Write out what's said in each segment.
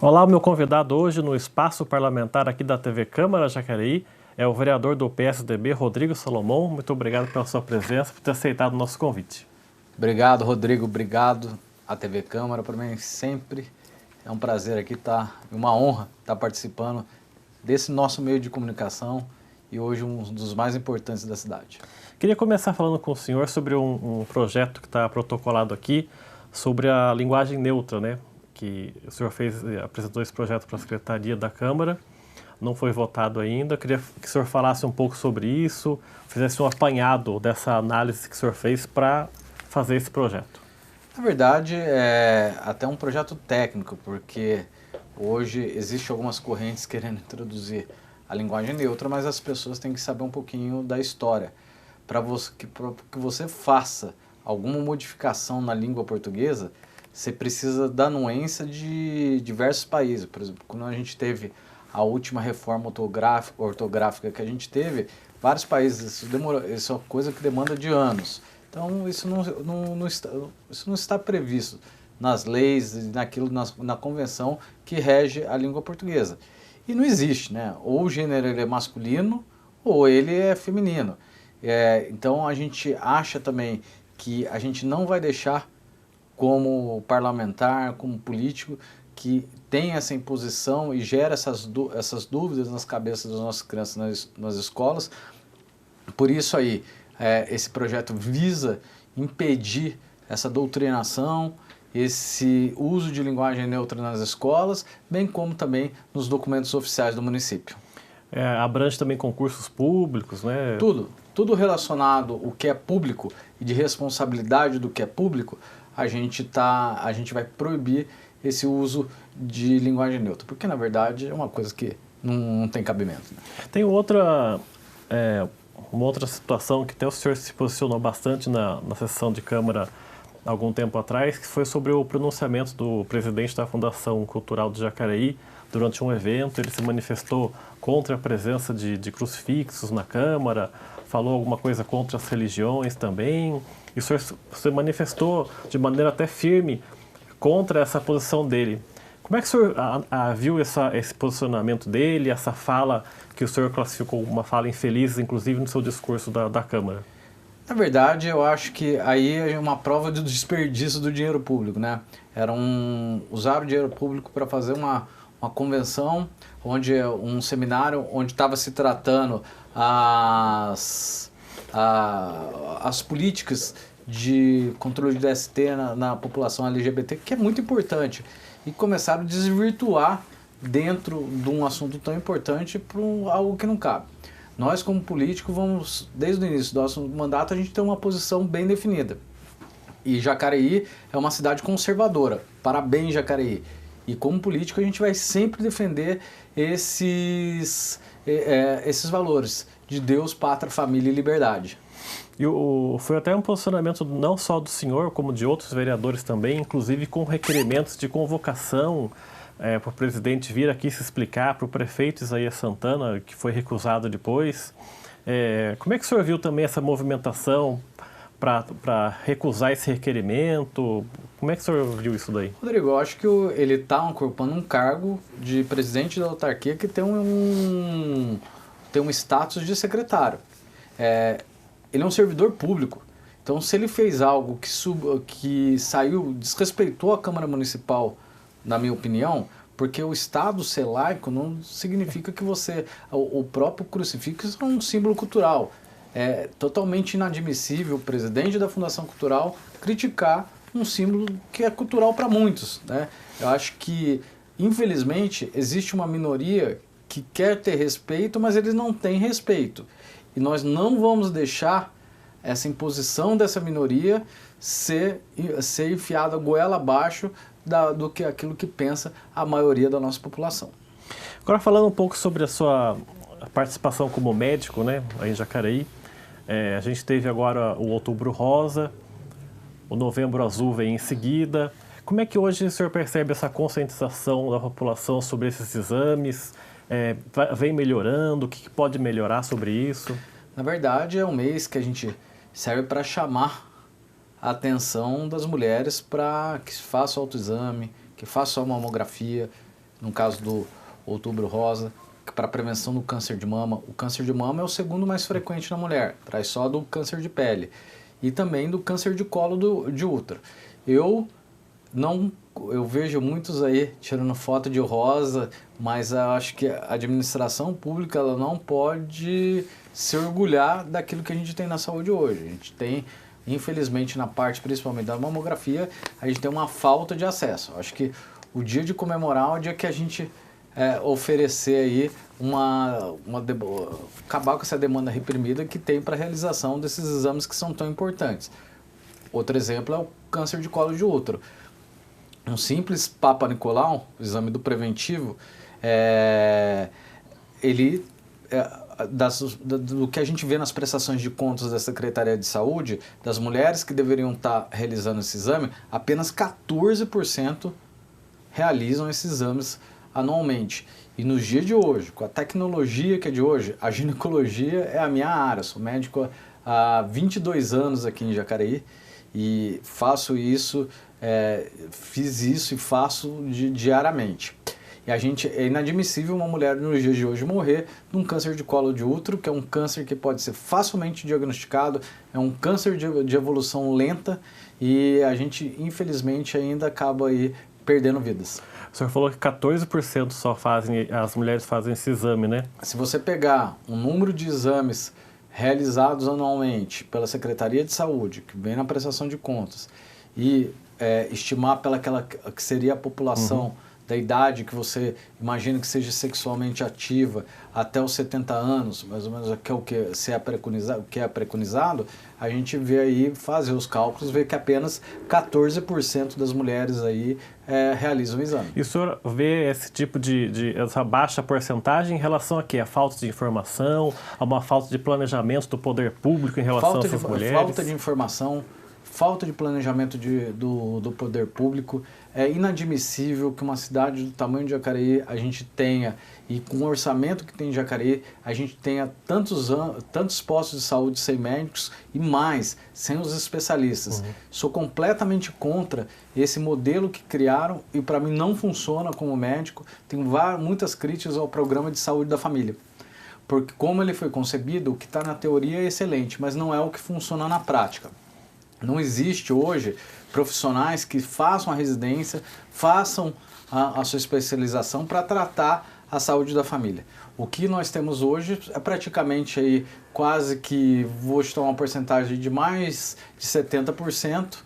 Olá, o meu convidado hoje no espaço parlamentar aqui da TV Câmara Jacareí é o vereador do PSDB, Rodrigo Salomão. Muito obrigado pela sua presença, por ter aceitado o nosso convite. Obrigado, Rodrigo. Obrigado à TV Câmara. Para mim sempre é um prazer aqui uma honra estar participando desse nosso meio de comunicação e hoje um dos mais importantes da cidade. Queria começar falando com o senhor sobre um projeto que está protocolado aqui sobre a linguagem neutra, né? Que o senhor apresentou esse projeto para a Secretaria da Câmara, não foi votado ainda. Queria que o senhor falasse um pouco sobre isso, fizesse um apanhado dessa análise que o senhor fez para fazer esse projeto. Na verdade, é até um projeto técnico, porque hoje existem algumas correntes querendo introduzir a linguagem neutra, mas as pessoas têm que saber um pouquinho da história. Para que você faça alguma modificação na língua portuguesa, você precisa da anuência de diversos países. Por exemplo, quando a gente teve a última reforma ortográfica que a gente teve, vários países, isso é uma coisa que demanda de anos. Então, isso não está previsto nas leis, na convenção que rege a língua portuguesa. E não existe, né? Ou o gênero ele é masculino ou ele é feminino. Então, a gente acha também que a gente não vai deixar, como parlamentar, como político, que tem essa imposição e gera essas dúvidas nas cabeças das nossas crianças nas escolas. Por isso aí, esse projeto visa impedir essa doutrinação, esse uso de linguagem neutra nas escolas, bem como também nos documentos oficiais do município. Abrange também concursos públicos, né? Tudo relacionado ao que é público e de responsabilidade do que é público, a gente vai proibir esse uso de linguagem neutra, porque na verdade é uma coisa que não tem cabimento. Né? Tem uma outra situação que até o senhor se posicionou bastante na sessão de Câmara algum tempo atrás, que foi sobre o pronunciamento do presidente da Fundação Cultural de Jacareí durante um evento. Ele se manifestou contra a presença de crucifixos na Câmara, falou alguma coisa contra as religiões também. E o senhor se manifestou de maneira até firme contra essa posição dele. Como é que o senhor viu esse posicionamento dele, essa fala que o senhor classificou uma fala infeliz, inclusive no seu discurso da Câmara? Na verdade, eu acho que aí é uma prova do desperdício do dinheiro público, né? Usaram o dinheiro público para fazer uma convenção, um seminário onde estava se tratando as políticas de controle de DST na população LGBT, que é muito importante, e começaram a desvirtuar dentro de um assunto tão importante para algo que não cabe. Nós, como políticos, desde o início do nosso mandato, a gente tem uma posição bem definida. E Jacareí é uma cidade conservadora. Parabéns, Jacareí. E como político, a gente vai sempre defender esses valores de Deus, pátria, família e liberdade. E foi até um posicionamento não só do senhor, como de outros vereadores também, inclusive com requerimentos de convocação para o presidente vir aqui se explicar, para o prefeito Isaías Santana, que foi recusado depois. Como é que o senhor viu também essa movimentação para recusar esse requerimento? Como é que o senhor viu isso daí? Rodrigo, eu acho que ele está ocupando um cargo de presidente da autarquia que tem um status de secretário. Ele é um servidor público. Então, se ele fez algo que desrespeitou a Câmara Municipal, na minha opinião, porque o Estado ser laico não significa que o próprio crucifixo é um símbolo cultural. É totalmente inadmissível o presidente da Fundação Cultural criticar um símbolo que é cultural para muitos, né? Eu acho que, infelizmente, existe uma minoria que quer ter respeito, mas eles não têm respeito. E nós não vamos deixar essa imposição dessa minoria ser enfiada goela abaixo do que aquilo que pensa a maioria da nossa população. Agora, falando um pouco sobre a sua participação como médico, né, aí em Jacareí, a gente teve agora o Outubro Rosa, o Novembro Azul vem em seguida. Como é que hoje o senhor percebe essa conscientização da população sobre esses exames? Vem melhorando? O que pode melhorar sobre isso? Na verdade, é um mês que a gente serve para chamar a atenção das mulheres para que façam autoexame, que façam a mamografia. no caso do Outubro Rosa, para prevenção do câncer de mama. O câncer de mama é o segundo mais frequente na mulher, atrás só do câncer de pele e também do câncer de colo de útero. Eu vejo muitos aí tirando foto de rosa, mas eu acho que a administração pública ela não pode se orgulhar daquilo que a gente tem na saúde hoje. A gente tem, infelizmente, na parte principalmente da mamografia, a gente tem uma falta de acesso. Eu acho que o dia de comemorar é o dia que a gente oferecer aí acabar com essa demanda reprimida que tem para a realização desses exames que são tão importantes. Outro exemplo é o câncer de colo de útero. Um simples Papa Nicolau, o exame do preventivo, do que a gente vê nas prestações de contas da Secretaria de Saúde, das mulheres que deveriam estar realizando esse exame, apenas 14% realizam esses exames anualmente. E nos dias de hoje, com a tecnologia que é de hoje, a ginecologia é a minha área. Sou médico há 22 anos aqui em Jacareí e faço isso, fiz isso e faço diariamente. E é inadmissível uma mulher nos dias de hoje morrer de um câncer de colo de útero, que é um câncer que pode ser facilmente diagnosticado, é um câncer de evolução lenta e a gente, infelizmente, ainda acaba aí perdendo vidas. O senhor falou que 14% só as mulheres fazem esse exame, né? Se você pegar o número de exames realizados anualmente pela Secretaria de Saúde, que vem na prestação de contas, e estimar pelaquela que seria a população da idade que você imagina que seja sexualmente ativa até os 70 anos, mais ou menos, que é o que é preconizado, a gente vê aí, fazer os cálculos, vê que apenas 14% das mulheres aí realizam o exame. E o senhor vê esse tipo essa baixa porcentagem em relação a quê? A falta de informação, a uma falta de planejamento do poder público em relação a essas mulheres? Falta de informação, falta de planejamento do poder público. É inadmissível que uma cidade do tamanho de Jacareí a gente tenha, e com o orçamento que tem em Jacareí, a gente tenha tantos postos de saúde sem médicos e mais, sem os especialistas. Sou completamente contra esse modelo que criaram e para mim não funciona como médico. Tenho muitas críticas ao programa de saúde da família. Porque como ele foi concebido, o que está na teoria é excelente, mas não é o que funciona na prática. Não existe hoje profissionais que façam a residência, façam a sua especialização para tratar a saúde da família. O que nós temos hoje é praticamente aí quase que, vou chutar uma porcentagem de mais de 70%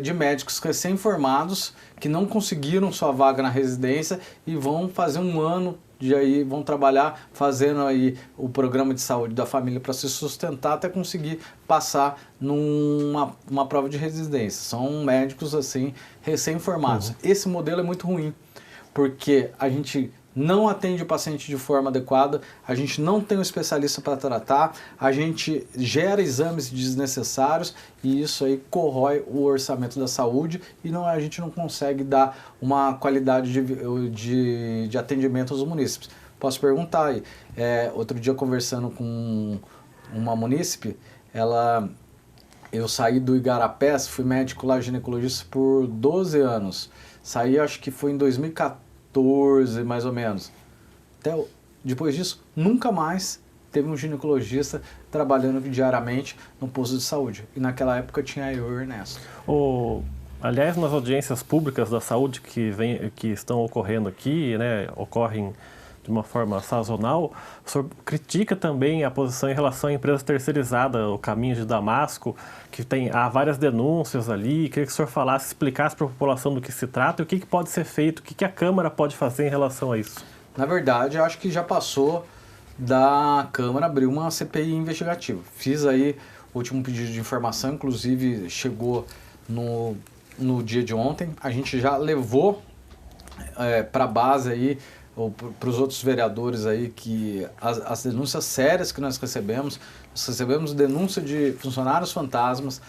de médicos recém-formados que não conseguiram sua vaga na residência e vão fazer um ano vão trabalhar fazendo aí o programa de saúde da família para se sustentar até conseguir passar numa prova de residência. São médicos assim recém-formados. Esse modelo é muito ruim, porque a gente não atende o paciente de forma adequada, a gente não tem um especialista para tratar, a gente gera exames desnecessários e isso aí corrói o orçamento da saúde e a gente não consegue dar uma qualidade de atendimento aos munícipes. Posso perguntar aí, outro dia conversando com uma munícipe, eu saí do Igarapés, fui médico lá, ginecologista por 12 anos, saí acho que foi em 2014, mais ou menos. Depois disso, nunca mais teve um ginecologista trabalhando diariamente no posto de saúde. E naquela época tinha eu e o Ernesto. Aliás, nas audiências públicas da saúde que estão ocorrendo aqui, né, ocorrem de uma forma sazonal, o senhor critica também a posição em relação à empresa terceirizada, o Caminho de Damasco, que há várias denúncias ali. Queria que o senhor falasse, explicasse para a população do que se trata e o que pode ser feito, o que a Câmara pode fazer em relação a isso. Na verdade, eu acho que já passou da Câmara abrir uma CPI investigativa. Fiz aí o último pedido de informação, inclusive chegou no dia de ontem. A gente já levou para a base aí, ou para os outros vereadores aí, que as denúncias sérias que nós recebemos denúncia de funcionários fantasmas,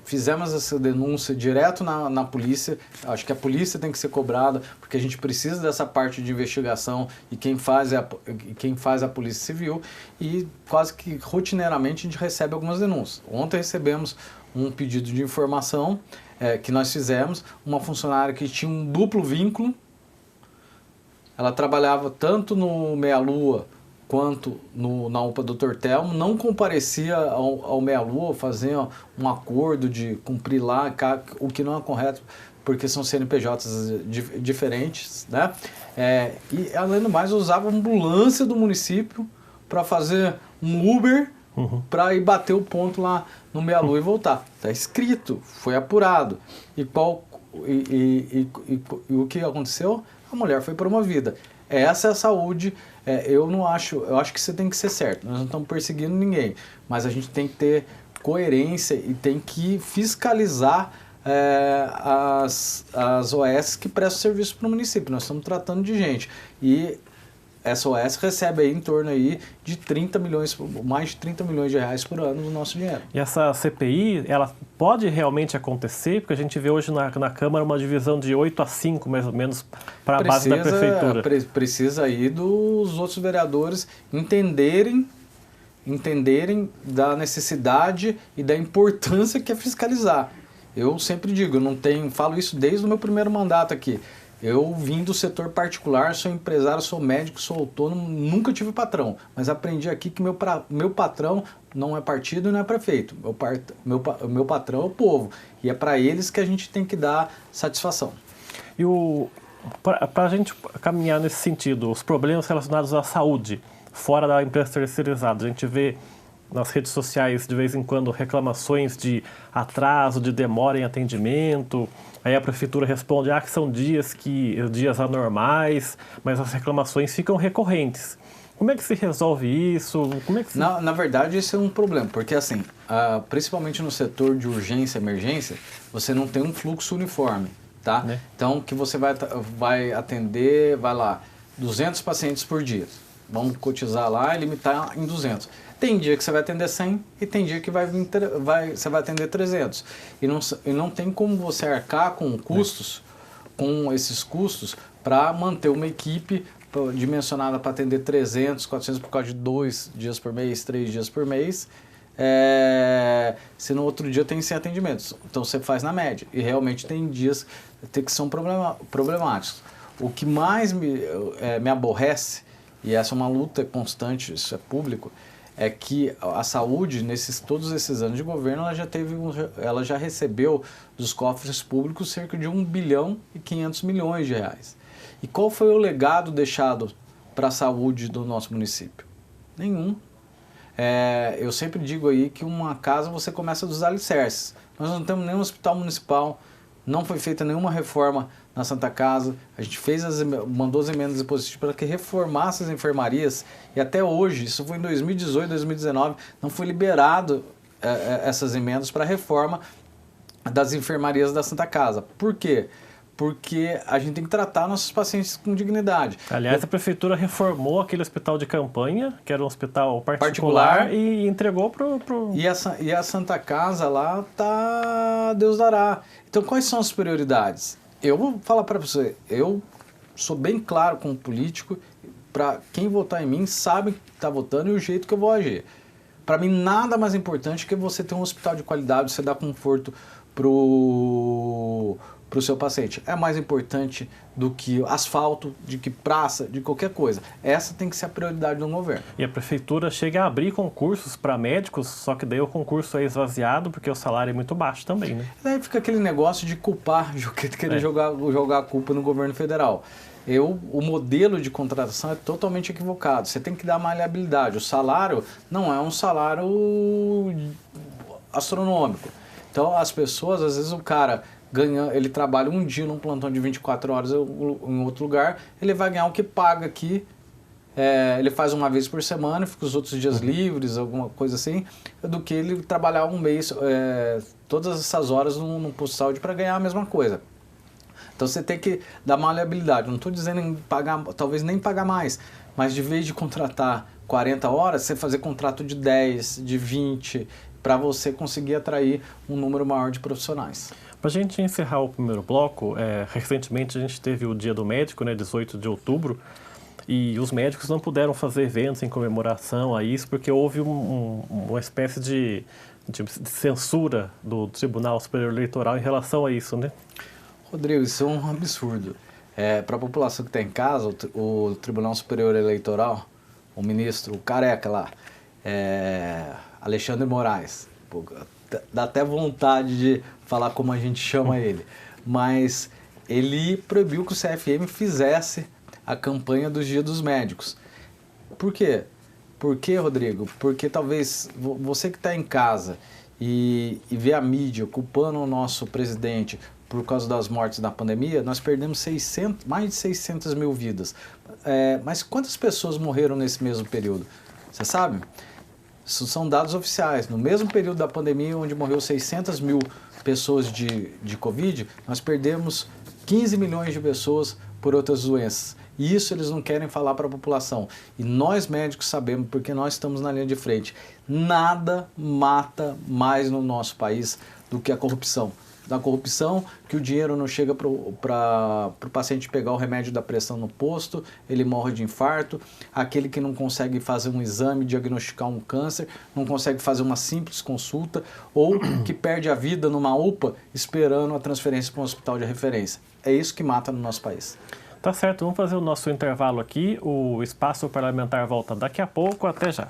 fizemos essa denúncia direto na polícia. Acho que a polícia tem que ser cobrada, porque a gente precisa dessa parte de investigação e quem faz a Polícia Civil, e quase que rotineiramente a gente recebe algumas denúncias. Ontem recebemos um pedido de informação que nós fizemos, uma funcionária que tinha um duplo vínculo ela trabalhava tanto no Meia Lua quanto na UPA Dr. Telmo, não comparecia ao Meia Lua, fazia um acordo de cumprir lá, o que não é correto, porque são CNPJs diferentes, né? E além do mais, usava a ambulância do município para fazer um Uber para ir bater o ponto lá no Meia Lua e voltar. Está escrito, foi apurado. E o que aconteceu? A mulher foi promovida. Essa é a saúde. Eu acho que você tem que ser certo. Nós não estamos perseguindo ninguém, mas a gente tem que ter coerência e tem que fiscalizar as OS que prestam serviço para o município. Nós estamos tratando de gente. E essa OS recebe aí em torno aí de 30 milhões, mais de 30 milhões de reais por ano do nosso dinheiro. E essa CPI, ela pode realmente acontecer? Porque a gente vê hoje na Câmara uma divisão de 8-5, mais ou menos, para a base da Prefeitura. Precisa aí dos outros vereadores entenderem da necessidade e da importância que é fiscalizar. Eu sempre digo, falo isso desde o meu primeiro mandato aqui. Eu vim do setor particular, sou empresário, sou médico, sou autônomo, nunca tive patrão. Mas aprendi aqui que meu patrão não é partido e não é prefeito. Meu patrão é o povo. E é para eles que a gente tem que dar satisfação. E para a gente caminhar nesse sentido, os problemas relacionados à saúde, fora da empresa terceirizada, a gente vê nas redes sociais, de vez em quando, reclamações de atraso, de demora em atendimento. Aí a prefeitura responde que são dias anormais, mas as reclamações ficam recorrentes. Como é que se resolve isso? Na verdade, esse é um problema, porque assim, principalmente no setor de urgência e emergência, você não tem um fluxo uniforme, tá? Então, que você vai atender, 200 pacientes por dia. Vamos cotizar lá e limitar em 200. Tem dia que você vai atender 100 e tem dia que você vai atender 300. E não tem como você arcar com esses custos, para manter uma equipe dimensionada para atender 300, 400 por causa de 2 dias por mês, 3 dias por mês, se no outro dia tem 100 atendimentos. Então você faz na média. E realmente tem dias que são problemáticos. O que mais me aborrece, e essa é uma luta constante, isso é público, é que a saúde, todos esses anos de governo, ela já recebeu dos cofres públicos cerca de 1 bilhão e 500 milhões de reais. E qual foi o legado deixado para a saúde do nosso município? Nenhum. Eu sempre digo aí que uma casa você começa dos alicerces. Nós não temos nenhum hospital municipal, não foi feita nenhuma reforma na Santa Casa. A gente mandou as emendas impositivas para que reformasse as enfermarias e até hoje, isso foi em 2018, 2019, não foi liberado essas emendas para a reforma das enfermarias da Santa Casa. Por quê? Porque a gente tem que tratar nossos pacientes com dignidade. Aliás, a prefeitura reformou aquele hospital de campanha, que era um hospital particular e entregou pro... E a Santa Casa lá Deus dará. Então, quais são as prioridades? Eu vou falar para você, eu sou bem claro como político, para quem votar em mim sabe que está votando e o jeito que eu vou agir. Para mim, nada mais importante que você ter um hospital de qualidade, você dar conforto pro seu paciente. É mais importante do que asfalto, de que praça, de qualquer coisa. Essa tem que ser a prioridade do governo. E a prefeitura chega a abrir concursos para médicos, só que daí o concurso é esvaziado porque o salário é muito baixo também, né? Daí fica aquele negócio de culpar, querer jogar a culpa no governo federal. O modelo de contratação é totalmente equivocado. Você tem que dar maleabilidade. O salário não é um salário astronômico. Então, as pessoas, às vezes o cara ele trabalha um dia num plantão de 24 horas em outro lugar, ele vai ganhar o que paga aqui, ele faz uma vez por semana, fica os outros dias livres, alguma coisa assim, do que ele trabalhar um mês, todas essas horas num posto de saúde para ganhar a mesma coisa. Então você tem que dar maleabilidade. Não estou dizendo em pagar, talvez nem pagar mais, mas de vez de contratar 40 horas, você fazer contrato de 10, de 20, para você conseguir atrair um número maior de profissionais. Para a gente encerrar o primeiro bloco, recentemente a gente teve o Dia do Médico, né, 18 de outubro, e os médicos não puderam fazer eventos em comemoração a isso, porque houve uma espécie de censura do Tribunal Superior Eleitoral em relação a isso, né? Rodrigo, isso é um absurdo. Para a população que está em casa, o Tribunal Superior Eleitoral, o ministro, o careca lá, Alexandre Moraes, pô, dá até vontade de falar como a gente chama ele, mas ele proibiu que o CFM fizesse a campanha dos Dias dos Médicos. Por quê? Por quê, Rodrigo? Porque talvez você que está em casa e vê a mídia culpando o nosso presidente por causa das mortes da pandemia, nós perdemos mais de 600 mil vidas. Mas quantas pessoas morreram nesse mesmo período? Você sabe? Isso são dados oficiais. No mesmo período da pandemia, onde morreu 600 mil pessoas de Covid, nós perdemos 15 milhões de pessoas por outras doenças. E isso eles não querem falar para a população. E nós médicos sabemos, porque nós estamos na linha de frente. Nada mata mais no nosso país do que a corrupção. Da corrupção, que o dinheiro não chega para o paciente pegar o remédio da pressão no posto, ele morre de infarto, aquele que não consegue fazer um exame, diagnosticar um câncer, não consegue fazer uma simples consulta, ou que perde a vida numa UPA esperando a transferência para um hospital de referência. É isso que mata no nosso país. Tá certo, vamos fazer o nosso intervalo aqui, o Espaço Parlamentar volta daqui a pouco, até já.